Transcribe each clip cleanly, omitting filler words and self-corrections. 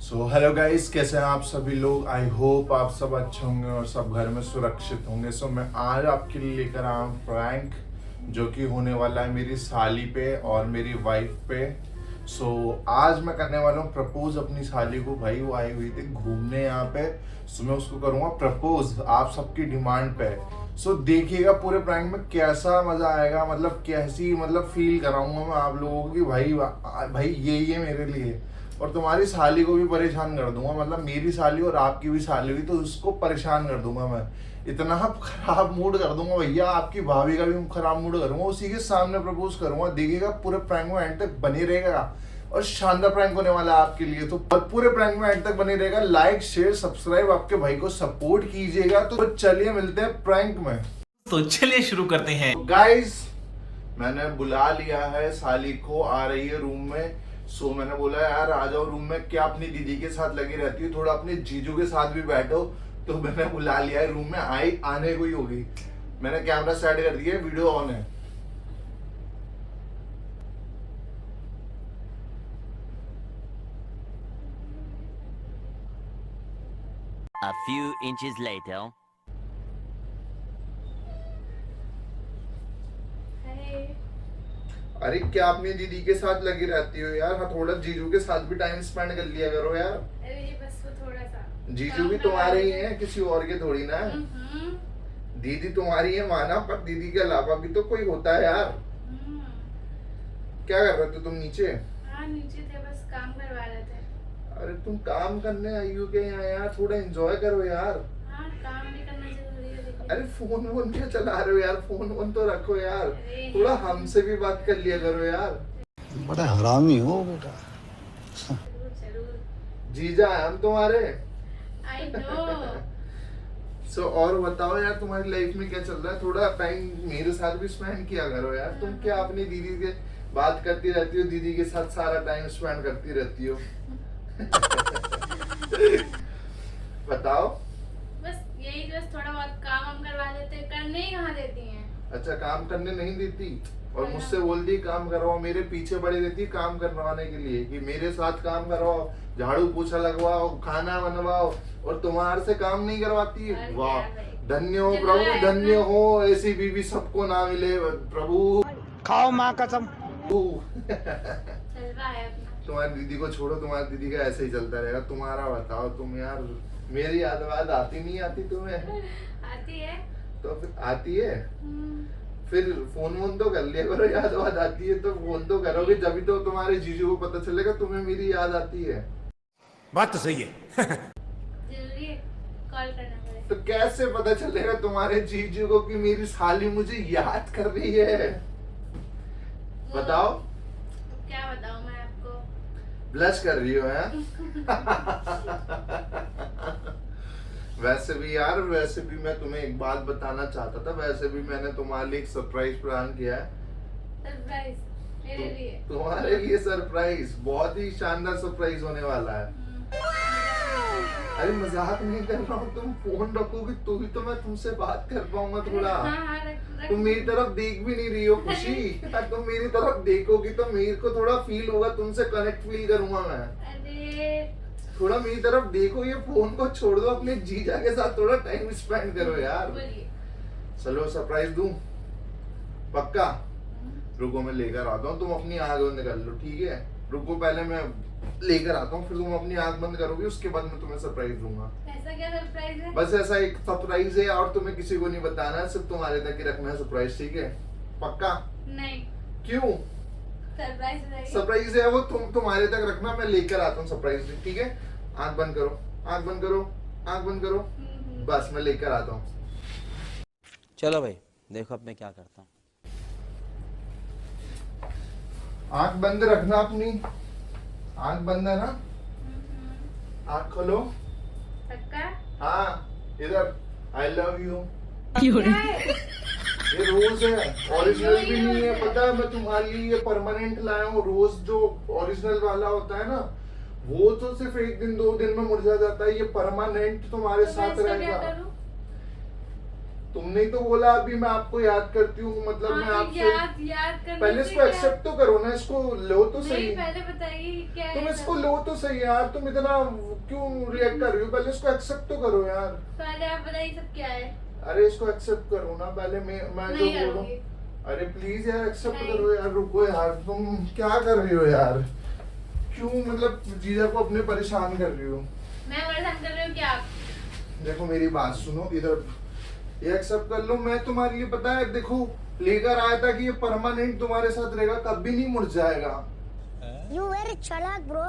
So hello guys, कैसे हैं आप सभी लोग। आई होप आप सब अच्छे होंगे और सब घर में सुरक्षित होंगे। सो मैं आज आपके लिए लेकर आया हूँ प्रैंक, जो कि होने वाला है मेरी साली पे और मेरी वाइफ पे। सो आज मैं करने वाला हूँ प्रपोज अपनी साली को। भाई वो आई हुई थी घूमने यहाँ पे, सो मैं उसको करूँगा प्रपोज आप सबकी डिमांड पे। सो देखिएगा पूरे प्रैंक में कैसा मजा आएगा, मतलब कैसी फील कराऊंगा मैं आप लोगों की। भाई भाई यही है मेरे लिए। और तुम्हारी साली को भी परेशान कर दूंगा, मतलब मेरी साली और आपकी भी साली हुई तो उसको परेशान कर दूंगा मैं। इतना खराब मूड कर दूंगा भैया, आपकी भाभी का भी खराब मूड करूंगा, उसी के सामने प्रपोज करूंगा। देखिएगा पूरे प्रैंक में एंड तक बने रहेगा और शानदार प्रैंक होने वाला है आपके लिए। तो पूरे प्रैंक में एंड तक बने रहेगा। लाइक शेयर सब्सक्राइब आपके भाई को सपोर्ट कीजिएगा। तो चलिए मिलते हैं प्रैंक में। तो चलिए शुरू करते हैं। गाइस मैंने बुला लिया है साली को, आ रही है रूम में। सो मैंने बोला यार आ जाओ रूम में, क्या अपनी दीदी के साथ लगी रहती है, थोड़ा अपने जीजू के साथ भी बैठो। तो मैंने बुला लिया है रूम में, आने को ही होगी। मैंने कैमरा सेट कर दिया, वीडियो ऑन है। A few inches later. अरे क्या अपनी दीदी के साथ लगी रहती हो यार, हाँ थोड़ा जीजू के साथ भी टाइम स्पेंड कर लिया करो यार। अरे बस वो थोड़ा सा जीजू भी तुम्हारे ही हैं, किसी और के थोड़ी ना है। दीदी तुम्हारी है माना, पर दीदी के अलावा भी तो कोई होता है यार। क्या कर रहे थे तुम नीचे? हाँ नीचे थे, बस काम करवा रहे थे। अरे तुम काम करने आई हो क्या यहाँ यार, थोड़ा एंजॉय करो यार। हाँ काम भी करना जरूरी है देखिए। अरे फोन वोन क्या चला रहे हो यार, फोन वोन तो रखो यार। थोड़ा हमसे भी बात कर लिया करो यार। बड़ा हरामी हो बेटा। जरूर जरूर। जीजा है हम तुम्हारे। I know. सो और बताओ यार, तुम्हारी लाइफ में क्या चल रहा है, थोड़ा टाइम मेरे साथ भी स्पेंड किया करो यार। तुम क्या अपनी दीदी के बात करती रहती हो, दीदी के साथ सारा टाइम स्पेंड करती रहती हो। बताओ। बस यही, बस थोड़ा बहुत काम हम करवा देते, करने ही कहाँ देती हैं। अच्छा काम करने नहीं देती, और मुझसे बोलती काम करवाओ, मेरे पीछे पड़ी रहती काम करवाने के लिए कि मेरे साथ काम करवाओ, झाड़ू पोछा लगवाओ, खाना बनवाओ, और तुम्हारे से काम नहीं करवाती है। वाह धन्य हो प्रभु, धन्य हो, ऐसी बीवी सबको ना मिले प्रभु। खाओ माँ कसम। चल रहा है अपना। तुम्हारी दीदी को छोड़ो, तुम्हारी दीदी का ऐसे ही चलता रहेगा। तुम्हारा बताओ तुम यार, मेरी याद वाद आती नहीं आती तुम्हें? आती है तो फिर आती है, फिर फोन वोन तो कर लिया करो। याद वाद आती है तो फोन तो करोगे, जब तो तुम्हारे जीजू को पता चलेगा तुम्हें मेरी याद आती है। बात तो सही है। जरूरी है, कॉल करना पड़ेगा। तो कैसे पता चलेगा तुम्हारे जीजू को कि मेरी साली मुझे याद कर रही है? बताओ। क्या बताऊं मैं आपको। ब्लश कर रही हो हैं? वैसे भी यार, वैसे भी मैं तुम्हें एक बात बताना चाहता था। वैसे भी मैंने तुम्हारे लिए एक सरप्राइज प्लान किया है। सरप्राइज मेरे लिए। तुम्हारे लिए सरप्राइज, बहुत ही शानदार सरप्राइज होने वाला है। अरे मजाक नहीं कर रहा हूँ, तुम फोन रखोगी तो ही तो मैं तुमसे बात कर पाऊंगा थोड़ा। हाँ, तुम मेरी तरफ देख भी नहीं रही हो खुशी। तुम मेरी तरफ देखोगी तो मेरे को थोड़ा फील होगा, तुमसे कनेक्ट फील करूंगा मैं। अरे थोड़ा मेरी तरफ देखो, ये फोन को छोड़ दो, अपने जीजा के साथ थोड़ा टाइम स्पेंड करो यार। बोलिए। चलो सरप्राइज दूं पक्का? रुको मैं लेकर आता हूँ, तुम अपनी आंख बंद कर लो ठीक है? रुको पहले मैं लेकर आता हूँ, फिर तुम अपनी आंख बंद करोगे, उसके बाद मैं तुम्हें सरप्राइज दूंगा। ऐसा क्या सरप्राइज है? बस ऐसा एक सरप्राइज है और तुम्हें किसी को नहीं बताना है, सिर्फ तुम्हारे तक ही रखना है सरप्राइज, ठीक है? पक्का? नहीं क्यों? सरप्राइज है। सरप्राइज है वो, तुम्हारे तक रखना, मैं लेकर आता हूँ सरप्राइज, ठीक है? आंख बंद करो, आंख बंद करो, आंख बंद करो। बस मैं लेकर आता हूँ। चलो भाई देखो अब मैं क्या करता हूँ। आंख बंद रखना अपनी, आंख बंद है ना? आंख खोलो। पक्का? हाँ इधर, आई लव यू। ये रोज है, ओरिजिनल भी नहीं है, पता है? मैं तुम्हारे लिए ये परमानेंट लाया हूँ। रोज जो ओरिजिनल वाला होता है ना, वो तो सिर्फ एक दिन 2 दिन में मुरझा जाता है, ये परमानेंट तुम्हारे तो साथ मैं इसका रहेगा। क्या करूं? तुमने ही तो बोला अभी मैं आपको याद करती हूँ, मतलब मैं आपसे याद करने पहले से इसको क्या? एक्सेप्ट तो करो ना, इसको लो तो सही। नहीं, पहले बताइए कि क्या है तुम ऐसा? इसको लो तो सही यार, तुम इतना क्यों रिएक्ट कर रही हो? पहले इसको एक्सेप्ट तो करो यार। पहले आप बताइए सब क्या है। अरे इसको एक्सेप्ट करो ना पहले, मैं जो नहीं बोलूं। करूंगी। अरे प्लीज यार एक्सेप्ट नहीं। करो यार, रुको यार, तुम क्या कर रही हो यार? क्यों मतलब जीजा को अपने परेशान कर रही हो? मैं परेशान कर रही हूँ क्या? देखो मेरी बात सुनो, इधर ये एक्सेप्ट कर लो। मैं तुम्हारे लिए पता है, देखो लेकर आया था कि ये परमानेंट तुम्हारे साथ रहेगा, कभी नहीं मुड़ जाएगा। You very चालाक bro.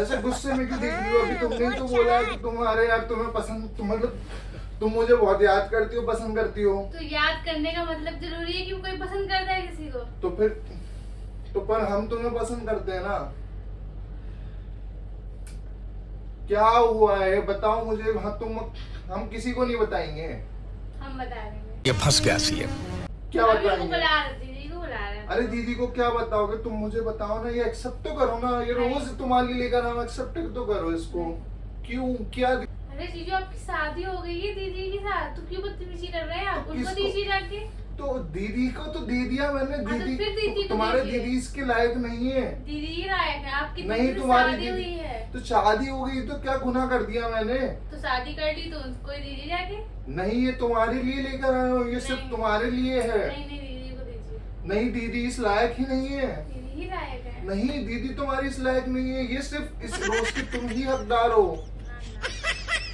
ऐसे गुस्से में क्यों देख रही हो? अभी तुमने ही तो बोला है कि तुम्हारे यार तुम्हें पसंद, मतलब तुम मुझे बहुत याद करती हो, पसंद करती हो। तो याद करने का मतलब जरूरी है कि कोई पसंद करता है किसी को? तो फिर तो पर हम तुम्हें पसंद करते हैं ना। क्या हुआ है बताओ मुझे। हाँ तुम, हम किसी को नहीं बताएंगे। हम बता देंगे। ये फंस गया सीएम। क्या अभी को बताएंगे? बुला रहे, दीदी को बुला रहे हैं। अरे दीदी को क्या बताओगे तुम? मुझे बताओ ना, ये एक्सेप्ट तो करो ना। ये रोज तुम्हारे लिए लेकर हम एक्सेप्ट तो करो इसको। क्यों क्या? अरे जीजू आपकी शादी हो गई है दीदी के साथ, तो क्यों बदतमीजी कर रहे हैं आप? तो उनको किसको? दीजिए जाके। तो दीदी को तो दे दिया मैंने। तो दीदी फिर दीदी को तुम्हारे दीजिए। दीदी इसके लायक नहीं है। दीदी ही लायक है आपकी। नहीं दीदी तुम्हारी शादी हुई दीदी है तो शादी हो गई तो क्या गुनाह कर दिया मैंने? तो शादी कर ली तो उसको ही दीजिए जाके। नहीं ये तुम्हारे लिए लेकर आया हूँ, ये सिर्फ नहीं। तुम्हारे लिए है। नहीं नहीं, दीदी को दीजिए। नहीं दीदी इस लायक ही नहीं है। दीदी ही लायक है। नहीं दीदी तुम्हारी इस लायक नहीं है, ये सिर्फ इस रोज की तुम ही हकदार हो।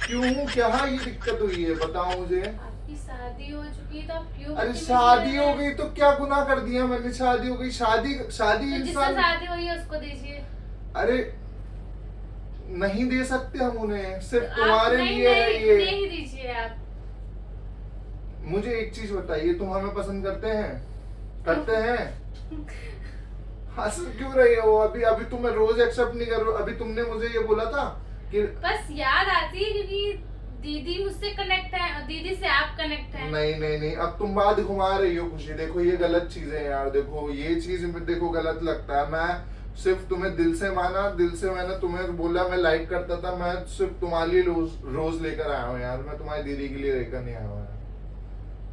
क्यों क्या ये दिक्कत हुई है बताओ मुझे। आपकी शादी हो चुकी है तो आप क्यों अरे बदतमीजी शादी कर रहे हो हैं? गई तो क्या गुनाह कर दिया मैंने? शादी हो गई, शादी शादी तो जिससे इंसान। शादी हुई है उसको दीजिए। अरे नहीं दे सकते हम उन्हें, सिर्फ आप तुम्हारे नहीं, लिए है नहीं, ये। नहीं दीजिए आप। मुझे एक चीज बताइए, तुम हमें पसंद करते हैं? करते हैं? हंस क्यों रही हो? अभी अभी तुम्हें रोज एक्सेप्ट नहीं कर रहे हो। अभी तुमने मुझे ये बोला था कि बस याद आती है क्योंकि दीदी मुझसे कनेक्ट है और दीदी से आप कनेक्ट हैं। नहीं नहीं नहीं, अब तुम बात घुमा रही हो खुशी। देखो ये गलत चीज है यार, देखो ये चीज देखो गलत लगता है। मैं सिर्फ तुम्हें दिल से माना, दिल से मैंने तुम्हें बोला, मैं लाइक करता था। मैं सिर्फ तुम्हारे लिए रोज लेकर आया हूँ यार। मैं तुम्हारी दीदी के लिए लेकर नहीं आया हूँ यार।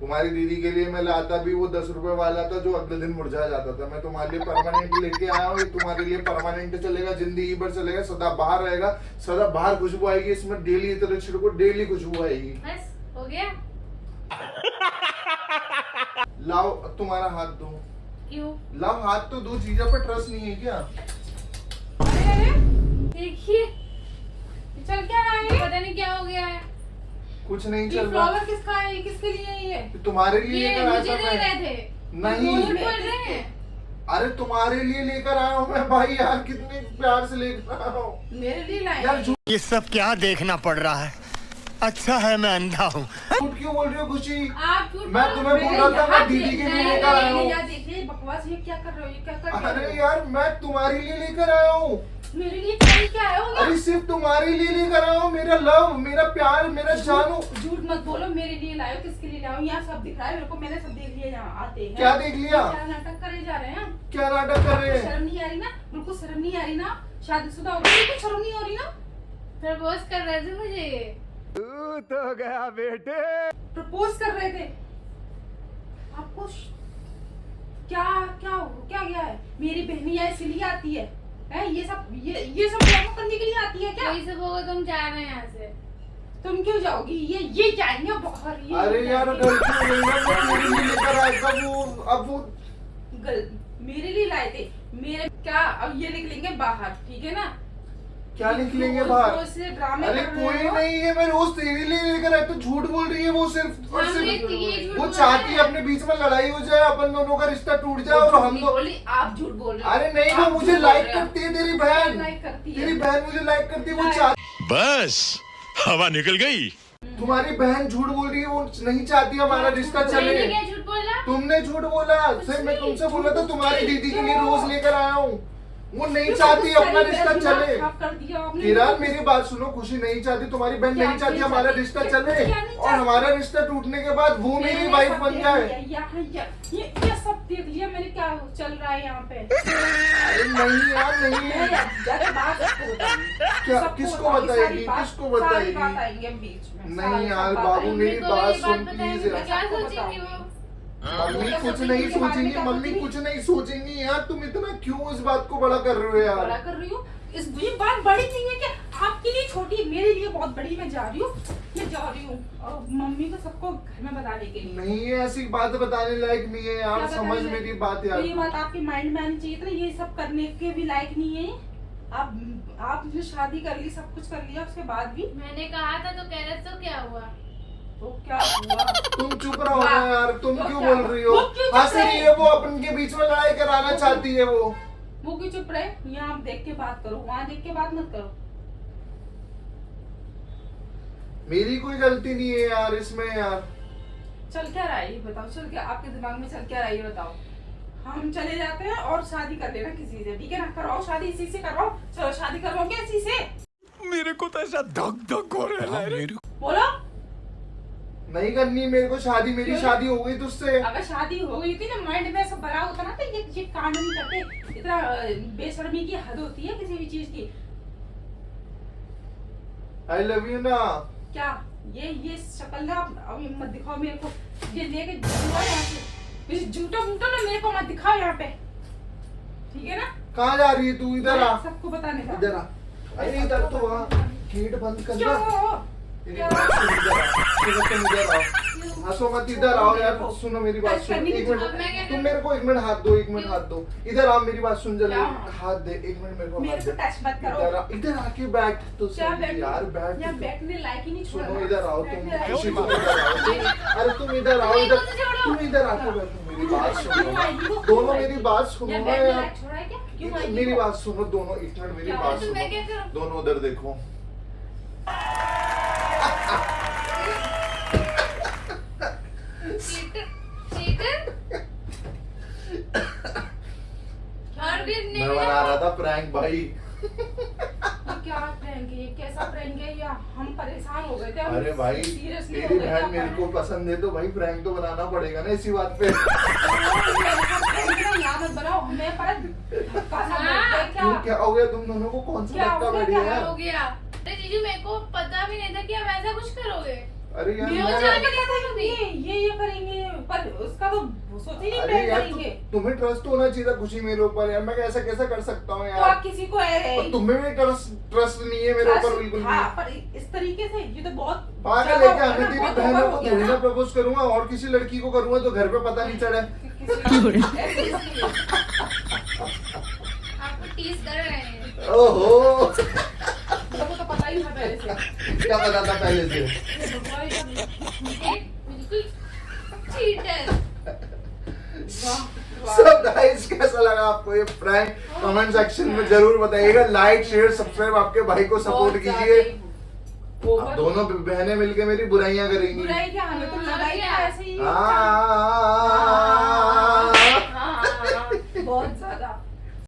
तुम्हारी दीदी के लिए मैं लाता भी वो 10 रुपए वाला था जो अगले दिन मुरझा जाता था। मैं तुम्हारे लिए परमानेंट लेके आया हूँ। ये तुम्हारे लिए परमानेंट चलेगा, जिंदगी भर चलेगा, सदा बाहर रहेगा, सदा बाहर खुशबू आएगी इसमें। डेली इतने छिड़को, डेली खुशबू आएगी। बस हो गया। लाओ तुम्हारा हाथ दो। क्यों? लाओ हाथ तो दो। जीजा पर ट्रस्ट नहीं है क्या? अरे देखिए चल क्या रहा है, पता नहीं क्या हो गया है। कुछ नहीं ये चल रहा। फ्लावर किसका है? ये किसके लिए है ये? तुम्हारे लिए ये लेकर आया मुझे था दे मैं। रहे थे। नहीं झूठ बोल रहे हैं। अरे तुम्हारे लिए लेकर आया हूँ मैं भाई यार, कितने प्यार से लेकर आया हूँ मेरे लिए लाए यार। हैं। झूठ ये सब क्या देखना पड़ रहा है? अच्छा है मैं अंधा हूँ। क्यों बोल रही हो खुशी? आप झूठ मैं बोल तुम्हें रहे बोल हैं। रहा था मैं यहाँ दीदी के लिए देखिए, लेकर आया हूँ। यहाँ देखिए बकवास ये क्या कर रहे हो? ये क्या कर रहे अरे हो? यार मैं तुम्हारे लिए लेकर आया हूँ। मेरे लिए चाहिए क्या है होगा? अरे सिर्फ तुम्हारे लिए लेकर आया हूँ। मेरा लव, मेरा प्यार, मेरा जानू। झूठ मत बोलो। मेरे लिए लाए हो, किसके लिए लाए हो? यहाँ सब दिख रहा है मेरे को, मैंने सब देख लिया। यहाँ आते हैं क्या देख लिया? क्या नाटक करे जा रहे हैं? क्या नाटक कर रहे हैं? शर्म नहीं आ रही ना? बिल्कुल शर्म नहीं आ रही ना? शादीशुदा हो गई, बिल्कुल शर्म नहीं हो रही ना? प्रपोज कर रहे थे मुझे। तो गया बेटे। प्रपोज कर रहे थे आपको। क्या क्या क्या गया है? मेरी बहनियां इसलिए आती है ये सब ड्रामा करने के लिए आती है क्या? कोई सब होगा तुम जा रहे हैं यहाँ से। तुम क्यों जाओगी? ये जाएंगे बाहर। ये अरे यार गलती हो गई ना, मैं तेरे लिए लेकर आया था वो। अब वो मेरे लिए लाए थे। मेरे क्या अब ये निकलेंगे बाहर, ठीक है ना? क्या निकलेंगे बाहर? रोज से ड्रामे अरे कर रहे कोई हो। नहीं है, मैं रोज तेरे लिए लेकर आया। तो झूठ बोल रही है वो सिर्फ और हमने सिर्फ। ये झूठ वो बोला चाहती है है। अपने बीच में लड़ाई हो जाए, अपन दोनों का रिश्ता टूट जाए और हम नहीं दो। बोली, आप झूठ बोल रहे हो। अरे नहीं, वो आप मुझे झूठ लाइक बोल रहे हो। करती है तेरी बहन। लाइक करती है। तेरी बहन मुझे लाइक करती है। वो लाइक। चाहती, बस हवा निकल गई। तुम्हारी बहन झूठ बोल रही है। वो नहीं चाहती हमारा रिश्ता चले। मैंने क्या झूठ बोला? तुमने झूठ बोला। सिर्फ मैं तुमसे बोला था तुम्हारी दीदी के लिए रोज लेकर आया हूँ। वो नहीं चाहती अपना रिश्ता चले। खराब कर दिया आपने। किरण मेरी बात सुनो, खुशी नहीं चाहती, तुम्हारी बहन क्या नहीं चाहती नहीं हमारा चाहती? रिश्ता क्या- चले, क्या नहीं और चाहती? हमारा रिश्ता टूटने के बाद वो मेरी मैंने वाइफ सब बन देख जाए। लिया, ये सब देख लिया मैंने, क्या चल रहा है यहाँ पे। अरे नहीं यार नहीं, अरे बात सबको बताएंगे। क्या सबको किसको बताएंगे, बताएगी, सारी बात- किसको बताएगी? सारी बात आएंगे बीच में। नहीं सारी यार बात बाबू आएंगे। मेरी बात सुन प्लीज यार। क्या सबको सोचेंगी बताऊंगी। वो? मम्मी क्या कुछ सोचेंगी नहीं के बारे में सोचेंगी, क्या मम्मी सोचेंगी? कुछ नहीं सोचेंगी यार, तुम इतना क्यों इस बात को बड़ा कर रहे हो बड़ा यार? कर रही हूँ, ये बात बड़ी नहीं है कि आपके लिए छोटी, मेरे लिए बहुत बड़ी। मैं जा रही हूँ और मम्मी को सबको घर में बताने के लिए। नहीं है ऐसी बात बताने लायक नहीं है यार, क्या समझ बताने मेरी लायक? बात तो यार। ये बात आपके माइंड में आनी चाहिए था, ये सब करने के भी लायक नहीं है। आपने शादी कर ली, सब कुछ कर लिया, उसके बाद भी मैंने कहा था तो कह रहे तो क्या हुआ? तो क्या हुआ? तुम चुप रहो ना वाह। यार, तुम तो क्यों क्या? बोल रही हो? वो क्यों चुप हंस रही रहे? है वो, अपन के बीच में लड़ाई कराना चाहती है वो। वो क्यों चुप रहे? यहाँ आप देख के बात करो, वहाँ देख के बात मत करो। मेरी कोई गलती नहीं है यार इसमें यार। चल क्या रहा है ये बताओ, चल क्या आपके दिमाग में चल क्या रहा है ये बताओ। हम चले जाते हैं और शादी कर लेना किसी से, ठीक है ना? कराओ शादी इसी से, कराओ। चलो शादी करवाओगे इसी से? मेरे को तो ऐसा धक धक हो रहा है। बोलो। नहीं करनी मेरे को शादी, मेरी क्यों? शादी हो गई तुझसे। अगर शादी हो गई थी ना, माइंड में ऐसा भरा होता ना, तो ये कांड नहीं करते। इतना बेशर्मी की हद होती है किसी भी चीज की। आई लव यू ना। क्या ये शक्ल ना अभी मत दिखाओ मेरे को। ये लेके जाओ यहाँ से, ये झूठा मूठा ना मेरे को मत दिखाओ यहाँ पे, ठीक है ना? कहाँ जा रही है तू? इधर आ, सबको बताने का। इधर आ। अरे इधर तो आ, गेट बंद कर क्या दे। हो? मेरी बात सुन, इधर आ। तुम इधर आओ, हंसो मत, इधर आओ यार, सुनो मेरी बात सुनो। एक अब मैं क्या मिनट, तुम करूं? मेरे को एक मिनट हाथ दो, एक मिनट हाथ दो। इधर आओ, मेरी बात सुन जल्दी, क्या? हाथ दे, एक मिनट मेरे को मेरे हाथ को दे। टच मत करो। इधर आ, इधर आके बैठ तो क्या सही बैठ? यार, बैठ यहाँ तो। बैठने लायक ही नहीं छोड़ा सुनो ना। इधर आओ तुम, बैठने लायक खुशी ही तुम नहीं इधर आओ तुम। अरे तुम इधर आओ, इधर तुम इधर आके बैठो, मेरी बात सुनो दोनों, मेरी बात सुनो यहाँ ना बैठने यार। लायक छोड़ा है क्या? क्यों आएगी मेरी वो? बात सुनो दोनों, एक मिनट मेरी क्या? बात तो मैं क्या सुनो, करूं? दोनों उधर देखो। चीटर चीटर और भी मैं बना रहा था प्रैंक भाई। ये क्या प्रैंक है? ये कैसा प्रैंक है? या हम परेशान हो गए थे? हम अरे भाई सीरियसली तेरी बहन मेरे को पसंद है तो भाई प्रैंक तो बनाना पड़ेगा ना इसी बात पे। यहाँ मत बनाओ, हमें पर धक्का सा हाँ। लग गया क्यों, क्या? क्या हो गया तुम दोनों को? कौन सा क्या धक्का हो गया, बढ़िया क्या है? हो गया? अरे जीजू मेरे को पता भी नहीं था कि आप ऐसा कुछ करोगे। अरे यार ये हो मैं- जाएगा। ये करेंगे, पर उसका तो सोच ही नहीं अरे प्लान यार करेंगे। तुम्हें ट्रस्ट होना चाहिए था खुशी मेरे ऊपर यार, मैं कैसा कैसा कर सकता हूँ तो यार? आप किसी को और तुम्हें भी ट्रस्ट नहीं है मेरे ऊपर बिल्कुल हाँ, भी। पर इस तरीके से ये तो बहुत पागल ज्यादा है क्या? हो गया मैं ना, तेरी बहुत बहनों ओवर को हो गया थोड़ी ना ना। प्रपोज करूंगा और किसी लड़की को करूंगा तो घर पे पता नहीं चढ़े। ऐसे इसलिए। आपको टीज कर रहे हैं। ओहो मेरे को तो पता ही था पहले से। क्या पता था पहले से? ये भगवान का- बिल्कुल चीटर। So guys, कैसा लगा आपको ये प्रैंक? कमेंट सेक्शन में जरूर बताइएगा। लाइक शेयर सब्सक्राइब आपके भाई को सपोर्ट बहुत कीजिए। ज्यादा अब दोनों बहनें मिलके मेरी बुराइयां करेंगी। बुराई क्या, हमें तो लगा ही था ऐसे ही। हाँ